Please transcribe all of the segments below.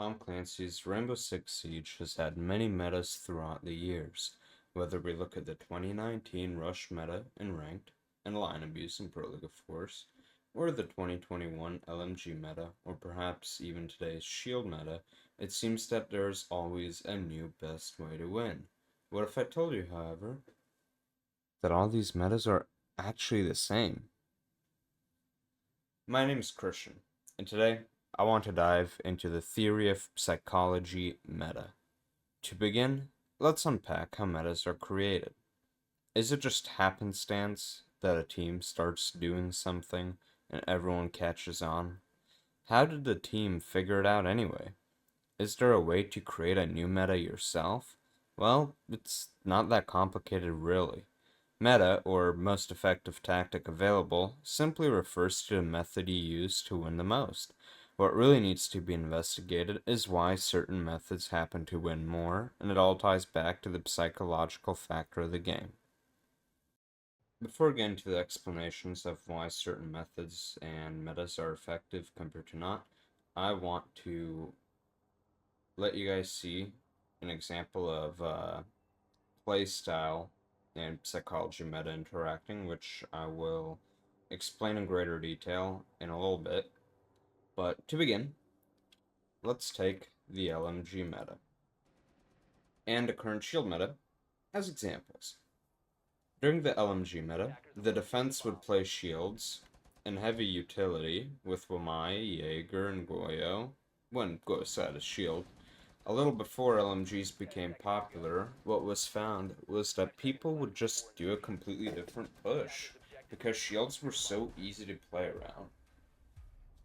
Tom Clancy's Rainbow Six Siege has had many metas throughout the years, whether we look at the 2019 Rush meta in Ranked and line abuse in Pro League of Course, or the 2021 LMG meta, or perhaps even today's Shield meta, it seems that there's always a new best way to win. What if I told you, however, that all these metas are actually the same? My name is Christian, and today I want to dive into the theory of psychology meta. To begin, let's unpack how metas are created. Is it just happenstance that a team starts doing something and everyone catches on? How did the team figure it out anyway? Is there a way to create a new meta yourself? Well, it's not that complicated really. Meta, or most effective tactic available, simply refers to the method you use to win the most. What really needs to be investigated is why certain methods happen to win more, and it all ties back to the psychological factor of the game. Before getting to the explanations of why certain methods and metas are effective compared to not, I want to let you guys see an example of play style and psychology meta interacting, which I will explain in greater detail in a little bit. But to begin, let's take the LMG meta and the current shield meta as examples. During the LMG meta, the defense would play shields and heavy utility with Wamai, Jaeger, and Goyo, when Goyo sat as shield. A little before LMGs became popular, what was found was that people would just do a completely different push, because shields were so easy to play around.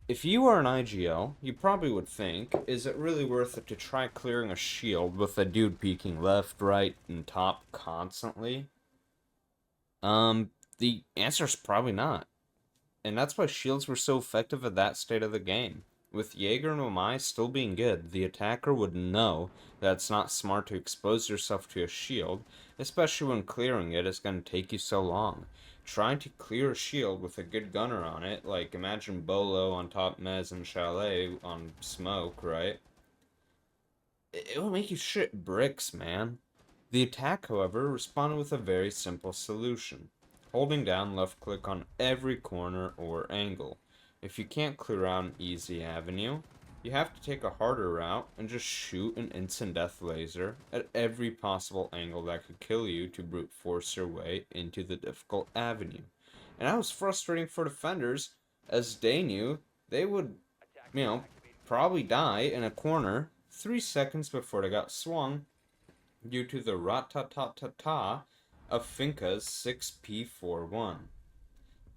If you are an IGL, you probably would think, is it really worth it to try clearing a shield with a dude peeking left, right, and top constantly? The answer is probably not. And that's why shields were so effective at that state of the game. With Jaeger and Omai still being good, the attacker would know that it's not smart to expose yourself to a shield, especially when clearing it is going to take you so long. Trying to clear a shield with a good gunner on it, like imagine Bolo on top Mez and Chalet on Smoke, right? It will make you shit bricks, man. The attack, however, responded with a very simple solution. Holding down left click on every corner or angle. If you can't clear out an easy avenue, you have to take a harder route and just shoot an instant death laser at every possible angle that could kill you to brute force your way into the difficult avenue. And that was frustrating for defenders, as they knew they would, you know, probably die in a corner 3 seconds before they got swung due to the rat-ta-ta-ta-ta of Finca's 6P41.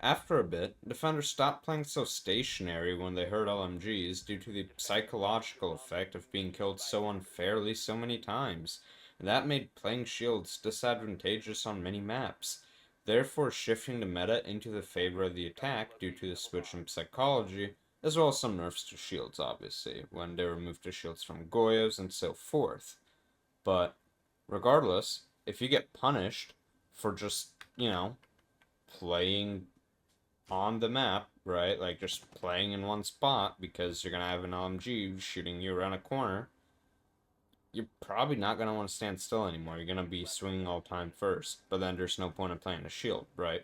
After a bit, defenders stopped playing so stationary when they heard LMGs due to the psychological effect of being killed so unfairly so many times. That made playing shields disadvantageous on many maps, therefore shifting the meta into the favor of the attack due to the switch in psychology, as well as some nerfs to shields obviously, when they removed the shields from Goyos and so forth. But regardless, if you get punished for just, playing on the map, right? Like just playing in one spot because you're going to have an LMG shooting you around a corner, you're probably not going to want to stand still anymore. You're going to be swinging all time first, but then there's no point in playing a shield, right?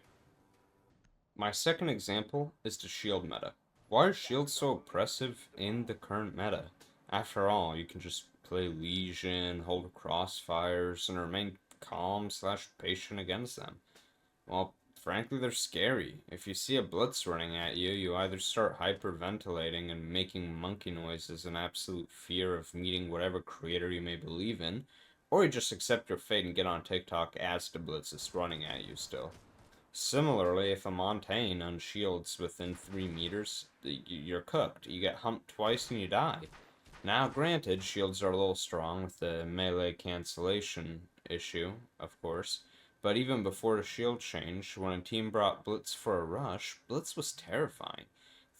My second example is the shield meta. Why are shields so oppressive in the current meta? After all, you can just play Legion, hold crossfires, and remain calm/patient against them. Well, frankly, they're scary. If you see a blitz running at you, you either start hyperventilating and making monkey noises in absolute fear of meeting whatever creator you may believe in, or you just accept your fate and get on TikTok as the blitz is running at you still. Similarly, if a Montaigne unshields within 3 meters, you're cooked. You get humped twice and you die. Now, granted, shields are a little strong with the melee cancellation issue, of course, but even before the shield change, when a team brought Blitz for a rush, Blitz was terrifying.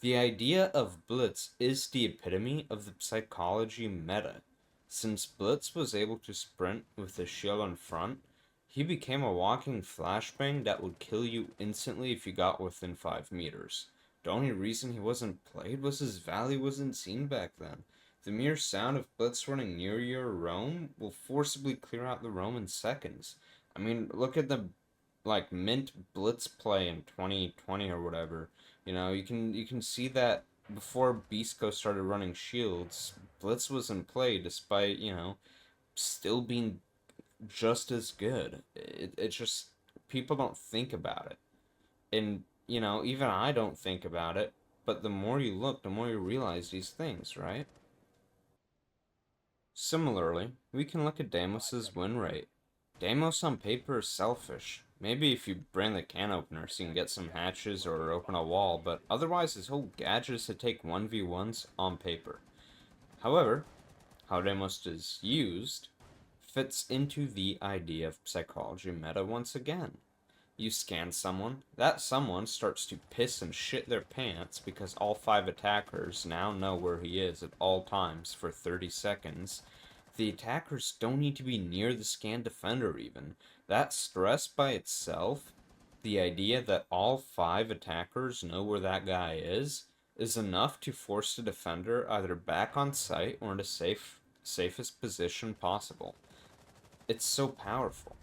The idea of Blitz is the epitome of the psychology meta. Since Blitz was able to sprint with the shield in front, he became a walking flashbang that would kill you instantly if you got within 5 meters. The only reason he wasn't played was his value wasn't seen back then. The mere sound of Blitz running near your roam will forcibly clear out the roam in seconds. I mean, look at the like mint Blitz play in 2020 or whatever. You can see that before Beast Coast started running shields, Blitz was in play despite, still being just as good. It's just people don't think about it. And, even I don't think about it, but the more you look, the more you realize these things, right? Similarly, we can look at Damos's win rate. Damos on paper is selfish. Maybe if you bring the can opener so you can get some hatches or open a wall, but otherwise his whole gadget is to take 1v1s on paper. However, how Damos is used fits into the idea of psychology meta once again. You scan someone, that someone starts to piss and shit their pants because all 5 attackers now know where he is at all times for 30 seconds. The attackers don't need to be near the scanned defender even. That stress by itself, the idea that all 5 attackers know where that guy is enough to force the defender either back on site or into safest position possible. It's so powerful.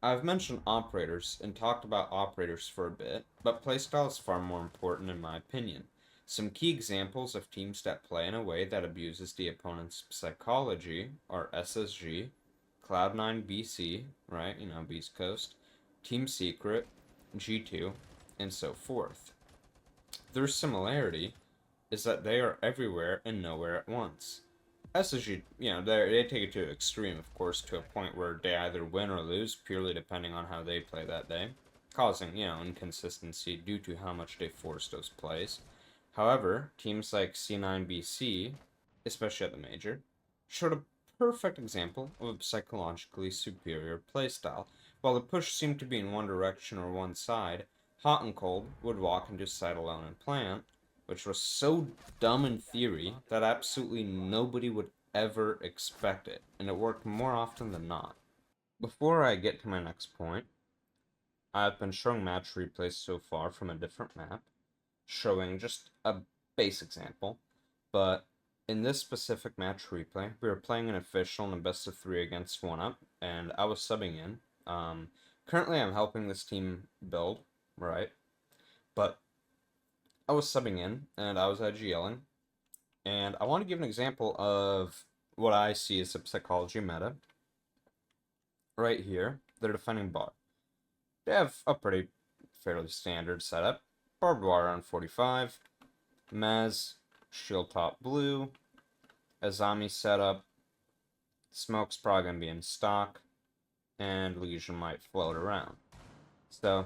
I've mentioned operators and talked about operators for a bit, but playstyle is far more important in my opinion. Some key examples of teams that play in a way that abuses the opponent's psychology are SSG, Cloud9 BC, right, Beast Coast, Team Secret, G2, and so forth. Their similarity is that they are everywhere and nowhere at once. SSG, they take it to an extreme, of course, to a point where they either win or lose, purely depending on how they play that day, causing, inconsistency due to how much they force those plays. However, teams like C9BC, especially at the major, showed a perfect example of a psychologically superior playstyle. While the push seemed to be in one direction or one side, Hot and Cold would walk into site alone and plant, which was so dumb in theory that absolutely nobody would ever expect it, and it worked more often than not. Before I get to my next point, I've been showing match replays so far from a different map, showing just a base example, but in this specific match replay, we were playing an official in a best of 3 against 1-up, and I was subbing in. Currently I'm helping this team build, right? But I was subbing in, and I was IGLing, and I want to give an example of what I see as a psychology meta. Right here, they're defending bot. They have a pretty fairly standard setup. Barbed wire on 45, Mez, shield top blue, Azami setup, smoke's probably going to be in stock, and Legion might float around. So,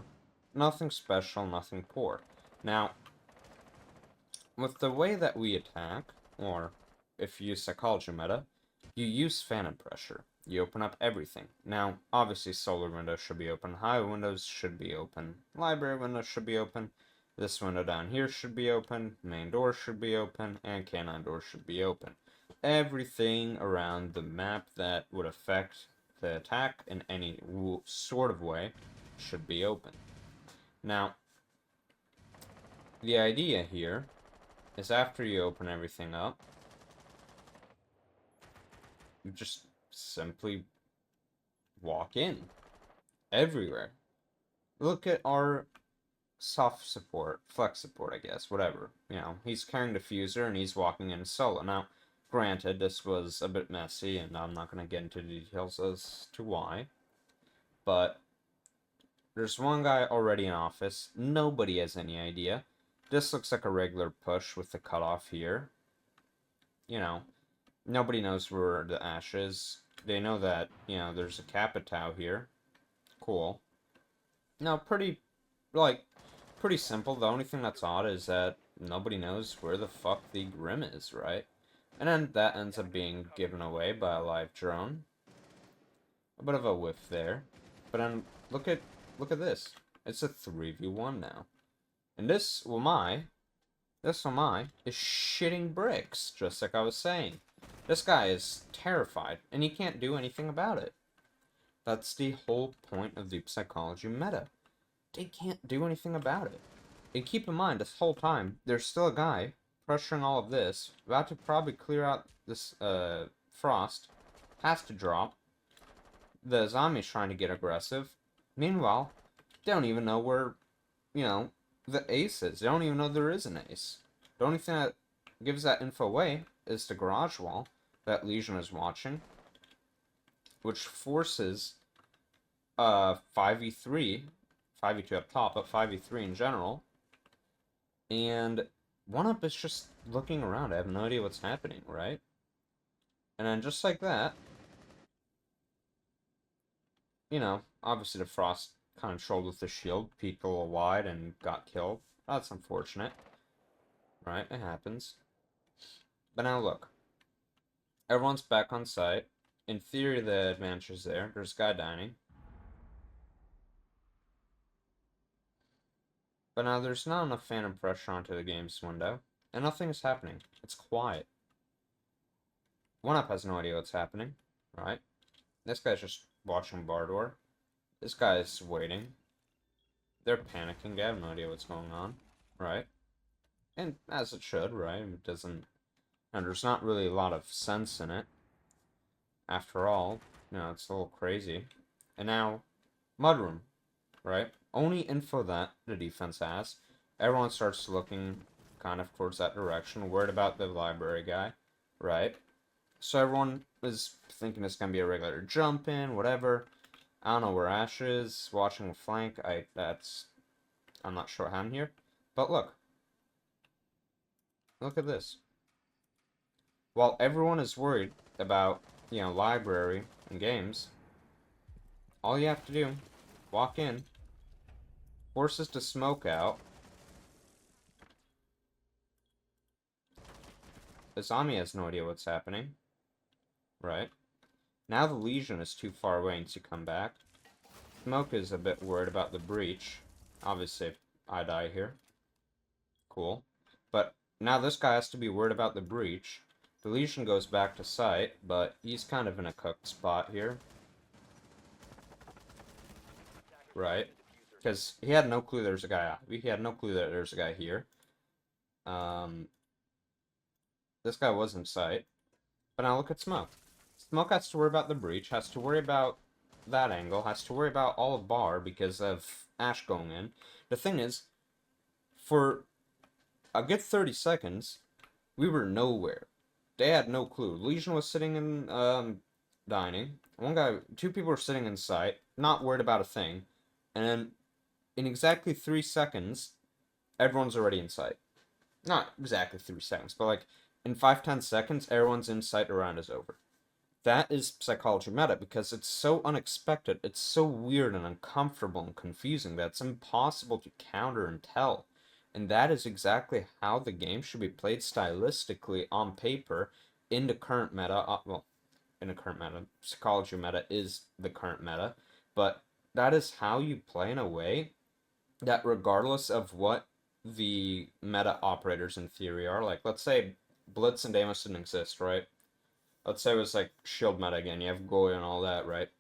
nothing special, nothing poor. Now, with the way that we attack, or if you use psychology meta, you use phantom pressure. You open up everything. Now, obviously solar windows should be open, highway windows should be open, library windows should be open, this window down here should be open, main door should be open, and canine door should be open. Everything around the map that would affect the attack in any sort of way should be open. Now, the idea here is after you open everything up, you just simply walk in everywhere. Look at our soft support, flex support, I guess, whatever. He's carrying diffuser and he's walking in solo. Now, granted, this was a bit messy, and I'm not going to get into details as to why, but there's one guy already in office. Nobody has any idea. This looks like a regular push with the cutoff here. Nobody knows where the ash is. They know that, there's a Capitao here. Cool. Now, pretty simple. The only thing that's odd is that nobody knows where the fuck the Grim is, right? And then that ends up being given away by a live drone. A bit of a whiff there. But then, look at this. It's a 3v1 now. And this Wamai is shitting bricks, just like I was saying. This guy is terrified, and he can't do anything about it. That's the whole point of the psychology meta. They can't do anything about it. And keep in mind, this whole time, there's still a guy pressuring all of this, about to probably clear out this frost, has to drop. The zombie's trying to get aggressive. Meanwhile, they don't even know where, the ace is. They don't even know there is an ace. The only thing that gives that info away is the garage wall that Legion is watching, which forces 5v3, 5v2 up top, but 5v3 in general. And one up is just looking around. I have no idea what's happening, right? And then just like that, obviously the Frost kind of trolled with the shield, peeked a little wide, and got killed. That's unfortunate. Right, it happens. But now look. Everyone's back on site. In theory, the advantage is there. There's a guy dining. But now there's not enough phantom pressure onto the game's window. And nothing is happening. It's quiet. One up has no idea what's happening. Right? This guy's just watching bar door. This guy's waiting. They're panicking. They have no idea what's going on. Right? And as it should, right? It doesn't... And there's not really a lot of sense in it. After all, it's a little crazy. And now, Mudroom, right? Only info that the defense has. Everyone starts looking kind of towards that direction, worried about the library guy, right? So everyone is thinking it's going to be a regular jump in, whatever. I don't know where Ash is, watching the flank. I'm not sure what happened here. But look. Look at this. While everyone is worried about, library and games, all you have to do, walk in, forces to smoke out. The zombie has no idea what's happening. Right? Now the Legion is too far away to come back. Smoke is a bit worried about the breach. Obviously, if I die here. Cool. But now this guy has to be worried about the breach. The Legion goes back to site, but he's kind of in a cooked spot here. Right? Because he had no clue there's a guy out. He had no clue that there's a guy here. This guy was in sight. But now look at Smoke. Smoke has to worry about the breach, has to worry about that angle, has to worry about all of bar because of Ash going in. The thing is, for a good 30 seconds, we were nowhere. They had no clue. Legion was sitting in dining. Two people were sitting in sight, not worried about a thing. And then, in exactly 3 seconds, everyone's already in sight. Not exactly 3 seconds, but like, in 5-10 seconds, everyone's in sight, the round is over. That is psychology meta, because it's so unexpected, it's so weird and uncomfortable and confusing that it's impossible to counter and tell. And that is exactly how the game should be played stylistically on paper in the current meta. In the current meta. Psychology meta is the current meta. But that is how you play in a way that regardless of what the meta operators in theory are, like, let's say Blitz and Deimos didn't exist, right? Let's say it was like shield meta again, you have Goy and all that, right?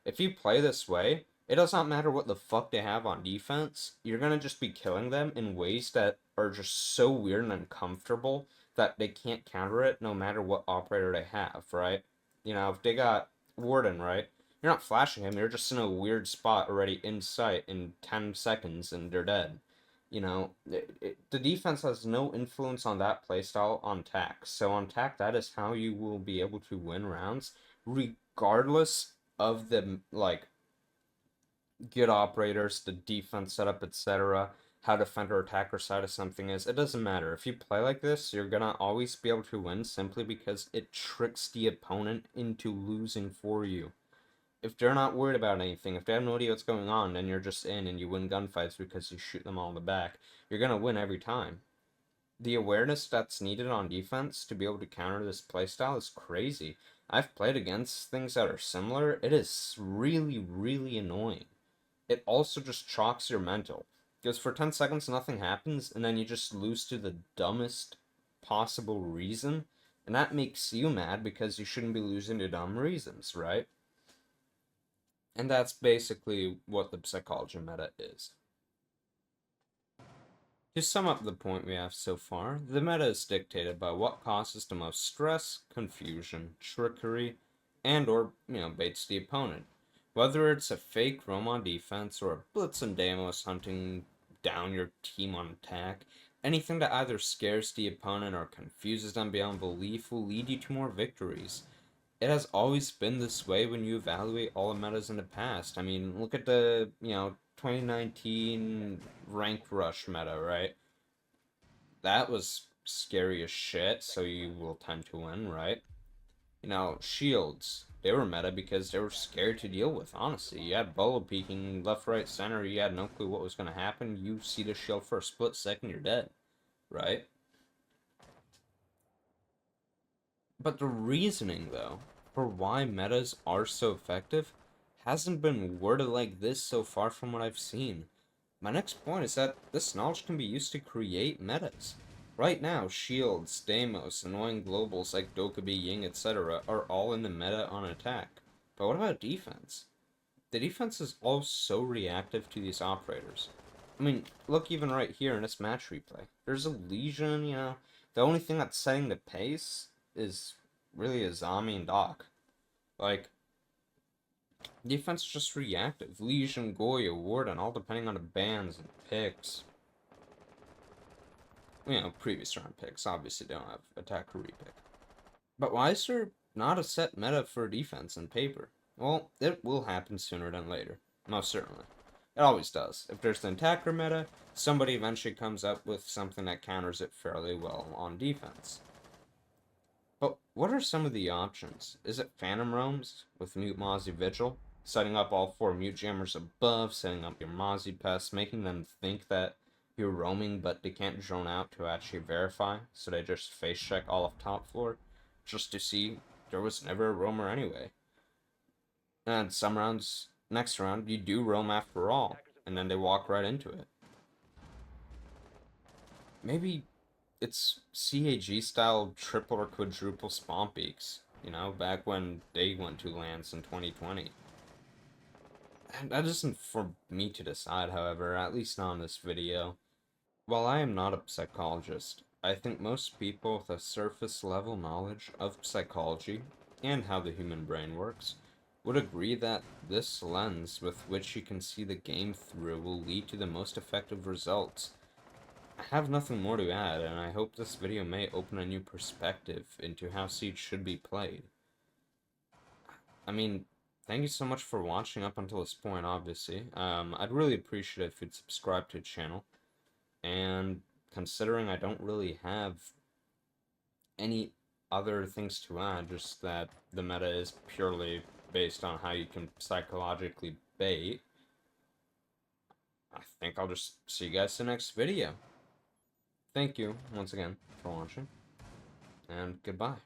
If you play this way, it does not matter what the fuck they have on defense, you're gonna just be killing them in ways that are just so weird and uncomfortable that they can't counter it no matter what operator they have, right? If they got Warden, right? You're not flashing him, you're just in a weird spot already in sight in 10 seconds and they're dead. The defense has no influence on that playstyle on tack. So on tack, that is how you will be able to win rounds, regardless of the, good operators, the defense setup, etc., how defender attacker side of something is. It doesn't matter. If you play like this, you're gonna always be able to win simply because it tricks the opponent into losing for you. If they're not worried about anything, if they have no idea what's going on, then you're just in and you win gunfights because you shoot them all in the back, you're going to win every time. The awareness that's needed on defense to be able to counter this playstyle is crazy. I've played against things that are similar. It is really, really annoying. It also just chalks your mental. Because for 10 seconds nothing happens, and then you just lose to the dumbest possible reason. And that makes you mad because you shouldn't be losing to dumb reasons, right? And that's basically what the psychology meta is. To sum up the point we have so far, the meta is dictated by what causes the most stress, confusion, trickery, and or, baits the opponent. Whether it's a fake roam on defense or a blitz and Deimos hunting down your team on attack, anything that either scares the opponent or confuses them beyond belief will lead you to more victories. It has always been this way when you evaluate all the metas in the past. I mean, look at the, 2019 ranked rush meta, right? That was scary as shit, so you will tend to win, right? Shields. They were meta because they were scared to deal with, honestly. You had Bolo peeking left, right, center, you had no clue what was going to happen. You see the shield for a split second, you're dead, right? But the reasoning, though, for why metas are so effective hasn't been worded like this so far from what I've seen. My next point is that this knowledge can be used to create metas. Right now, shields, Deimos, annoying globals like Dokkaebi, Ying, etc. are all in the meta on attack. But what about defense? The defense is all so reactive to these operators. I mean, look even right here in this match replay. There's a Legion, the only thing that's setting the pace is really a Zami and Doc. Like, defense is just reactive. Legion, Goya, Warden, all depending on the bans and picks. Previous round picks obviously don't have attack or repick. But why is there not a set meta for defense in paper? Well, it will happen sooner than later. Most certainly. It always does. If there's an attacker meta, somebody eventually comes up with something that counters it fairly well on defense. But what are some of the options? Is it Phantom Roams with Mute Mozzie Vigil? Setting up all 4 Mute Jammers above, setting up your Mozzie Pests, making them think that you're roaming but they can't drone out to actually verify, so they just face check all of top floor, just to see there was never a roamer anyway. And some rounds, next round, you do roam after all, and then they walk right into it. Maybe it's CAG style triple or quadruple spawn peaks, back when they went to lands in 2020. And that isn't for me to decide, however, at least not in this video. While I am not a psychologist, I think most people with a surface level knowledge of psychology and how the human brain works would agree that this lens with which you can see the game through will lead to the most effective results. I have nothing more to add, and I hope this video may open a new perspective into how Siege should be played. I mean, thank you so much for watching up until this point, obviously. I'd really appreciate it if you'd subscribe to the channel. And considering I don't really have any other things to add, just that the meta is purely based on how you can psychologically bait, I think I'll just see you guys in the next video. Thank you once again for watching, and goodbye.